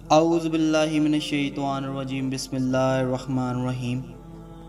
اعوذ باللہ من الشیطان الرجیم بسم اللہ الرحمن الرحیم۔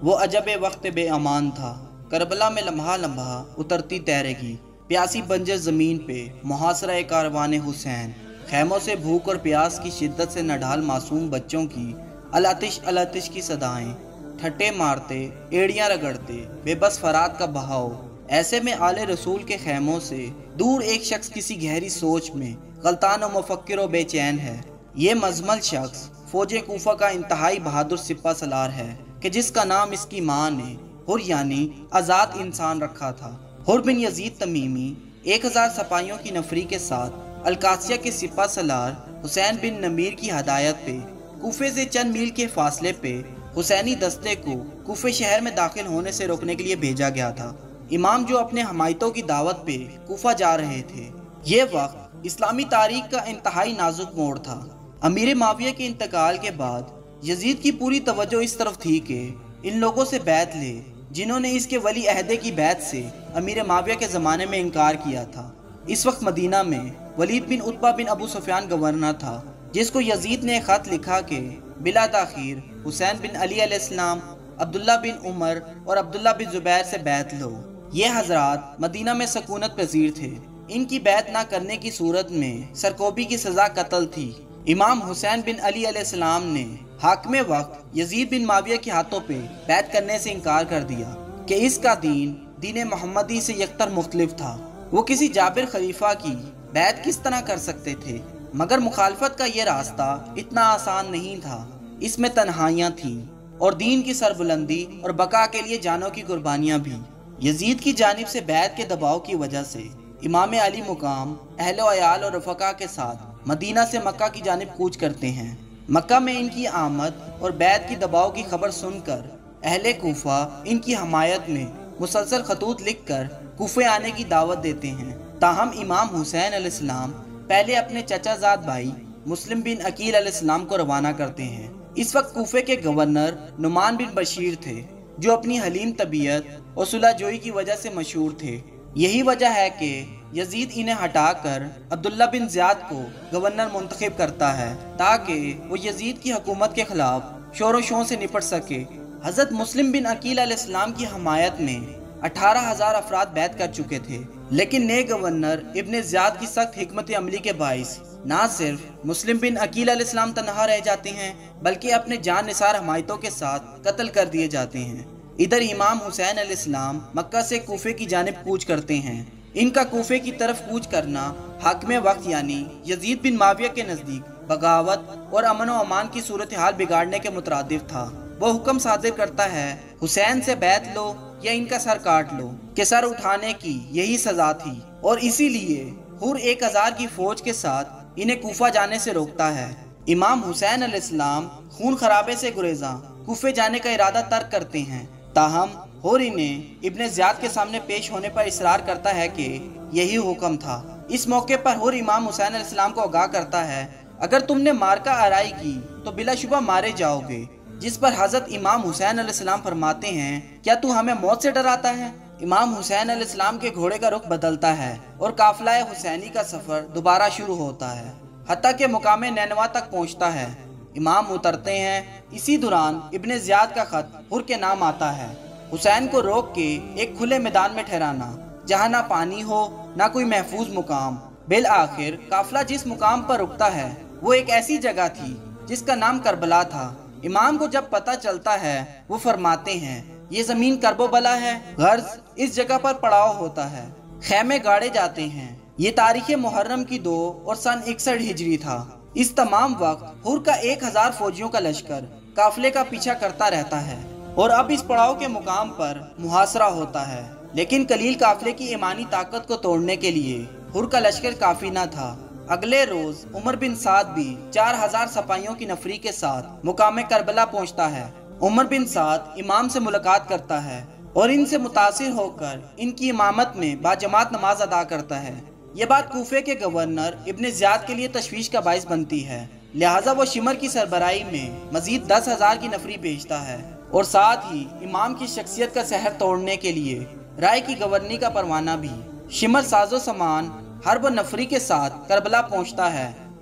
وہ عجب وقت بے امان تھا، کربلا میں لمحہ لمحہ اترتی تیرگی، پیاسی بنجر زمین پہ محاصرہ کاروان حسین، خیموں سے بھوک اور پیاس کی شدت سے نڈھال معصوم بچوں کی الاتش الاتش کی صدائیں، ٹھٹے مارتے ایڑیاں رگڑتے بے بس فرات کا بہاؤ۔ ایسے میں آل رسول کے خیموں سے دور ایک شخص کسی گہری سوچ میں غلطان و مفکر و بے چین ہے۔ یہ مزمل شخص فوج کوفہ کا انتہائی بہادر سپہ سالار ہے کہ جس کا نام اس کی ماں نے حر یعنی آزاد انسان رکھا تھا۔ حر بن یزید تمیمی 1000 سپاہیوں کی نفری کے ساتھ القادسیہ کے سپہ سالار حسین بن نمیر کی ہدایت پہ کوفے سے چند میل کے فاصلے پہ حسینی دستے کو کوفے شہر میں داخل ہونے سے روکنے کے لیے بھیجا گیا تھا۔ امام جو اپنے حمایتوں کی دعوت پہ کوفہ جا رہے تھے۔ یہ وقت اسلامی تاریخ کا انتہائی نازک موڑ تھا۔ امیر معاویہ کے انتقال کے بعد یزید کی پوری توجہ اس طرف تھی کہ ان لوگوں سے بیعت لے جنہوں نے اس کے ولی عہدے کی بیعت سے امیر معاویہ کے زمانے میں انکار کیا تھا۔ اس وقت مدینہ میں ولید بن عتبہ بن ابو سفیان گورنر تھا، جس کو یزید نے خط لکھا کہ بلا تاخیر حسین بن علی علیہ السلام، عبداللہ بن عمر اور عبداللہ بن زبیر سے بیعت لو۔ یہ حضرات مدینہ میں سکونت پذیر تھے، ان کی بیعت نہ کرنے کی صورت میں سرکوبی کی سزا قتل تھی۔ امام حسین بن علی علیہ السلام نے حاکم وقت یزید بن معاویہ کے ہاتھوں پہ بیعت کرنے سے انکار کر دیا کہ اس کا دین محمدی سے یکسر مختلف تھا۔ وہ کسی جابر خلیفہ کی بیعت کس طرح کر سکتے تھے؟ مگر مخالفت کا یہ راستہ اتنا آسان نہیں تھا، اس میں تنہائیاں تھیں اور دین کی سربلندی اور بقا کے لیے جانوں کی قربانیاں بھی۔ یزید کی جانب سے بیعت کے دباؤ کی وجہ سے امام علی مقام اہل و عیال اور رفقا کے ساتھ مدینہ سے مکہ کی جانب کوچ کرتے ہیں۔ مکہ میں ان کی آمد اور بیعت کی دباؤ کی خبر سن کر اہل کوفہ ان کی حمایت میں مسلسل خطوط لکھ کر کوفے آنے کی دعوت دیتے ہیں۔ تاہم امام حسین علیہ السلام پہلے اپنے چچا زاد بھائی مسلم بن عقیل علیہ السلام کو روانہ کرتے ہیں۔ اس وقت کوفے کے گورنر نعمان بن بشیر تھے، جو اپنی حلیم طبیعت اور صلح جوئی کی وجہ سے مشہور تھے۔ یہی وجہ ہے کہ یزید انہیں ہٹا کر عبداللہ بن زیاد کو گورنر منتخب کرتا ہے تاکہ وہ یزید کی حکومت کے خلاف شور و شور سے نپٹ سکے۔ حضرت مسلم بن عقیل علیہ السلام کی حمایت میں 18,000 افراد بیعت کر چکے تھے، لیکن نئے گورنر ابن زیاد کی سخت حکمت عملی کے باعث نہ صرف مسلم بن عقیل علیہ السلام تنہا رہ جاتے ہیں بلکہ اپنے جان نثار حمایتوں کے ساتھ قتل کر دیے جاتے ہیں۔ ادھر امام حسین علیہ السلام مکہ سے کوفے کی جانب کوچ کرتے ہیں۔ ان کا کوفے کی طرف کوچ کرنا حاکم وقت یعنی یزید بن معاویہ کے نزدیک بغاوت اور امن و امان کی صورتحال بگاڑنے کے مترادف تھا۔ وہ حکم صادر کرتا ہے حسین سے بیعت لو یا ان کا سر کاٹ لو، کہ سر اٹھانے کی یہی سزا تھی، اور اسی لیے حر 1000 کی فوج کے ساتھ انہیں کوفہ جانے سے روکتا ہے۔ امام حسین علیہ السلام خون خرابے سے گریزاں کوفے جانے کا ارادہ ترک کرتے ہیں، تاہم حر انہیں ابن زیاد کے سامنے پیش ہونے پر اصرار کرتا ہے کہ یہی حکم تھا۔ اس موقع پر حر امام حسین علیہ السلام کو آگاہ کرتا ہے اگر تم نے مارکہ آرائی کی تو بلا شبہ مارے جاؤ گے، جس پر حضرت امام حسین علیہ السلام فرماتے ہیں کیا تو ہمیں موت سے ڈراتا ہے؟ امام حسین علیہ السلام کے گھوڑے کا رخ بدلتا ہے اور قافلہ حسینی کا سفر دوبارہ شروع ہوتا ہے، حتیٰ کہ مقام نینوا تک پہنچتا ہے۔ امام اترتے ہیں۔ اسی دوران ابن زیاد کا خط حر کے نام آتا ہے، حسین کو روک کے ایک کھلے میدان میں ٹھہرانا جہاں نہ پانی ہو نہ کوئی محفوظ مقام۔ بالآخر قافلہ جس مقام پر رکتا ہے وہ ایک ایسی جگہ تھی جس کا نام کربلا تھا۔ امام کو جب پتہ چلتا ہے وہ فرماتے ہیں یہ زمین کرب و بلا ہے، غرض اس جگہ پر پڑاؤ ہوتا ہے، خیمے گاڑے جاتے ہیں۔ یہ تاریخ محرم کی 2 اور سن 61 ہجری تھا۔ اس تمام وقت حر کا 1000 فوجیوں کا لشکر قافلے کا پیچھا کرتا رہتا ہے اور اب اس پڑاؤ کے مقام پر محاصرہ ہوتا ہے، لیکن قلیل قافلے کی ایمانی طاقت کو توڑنے کے لیے حر کا لشکر کافی نہ تھا۔ اگلے روز عمر بن سعد بھی 4000 سپاہیوں کی نفری کے ساتھ مقام کربلا پہنچتا ہے۔ عمر بن سعد امام سے ملاقات کرتا ہے اور ان سے متاثر ہو کر ان کی امامت میں باجماعت نماز ادا کرتا ہے۔ یہ بات کوفے کے گورنر ابن زیاد کے لیے تشویش کا باعث بنتی ہے، لہٰذا وہ شمر کی سربراہی میں مزید 10,000 کی نفری بھیجتا ہے اور ساتھ ہی امام کی شخصیت کا سحر توڑنے کے لیے رائے کی گورنی کا پروانہ بھی۔ شمر ساز و سامان حرب و نفری کے ساتھ کربلا پہنچتا ہے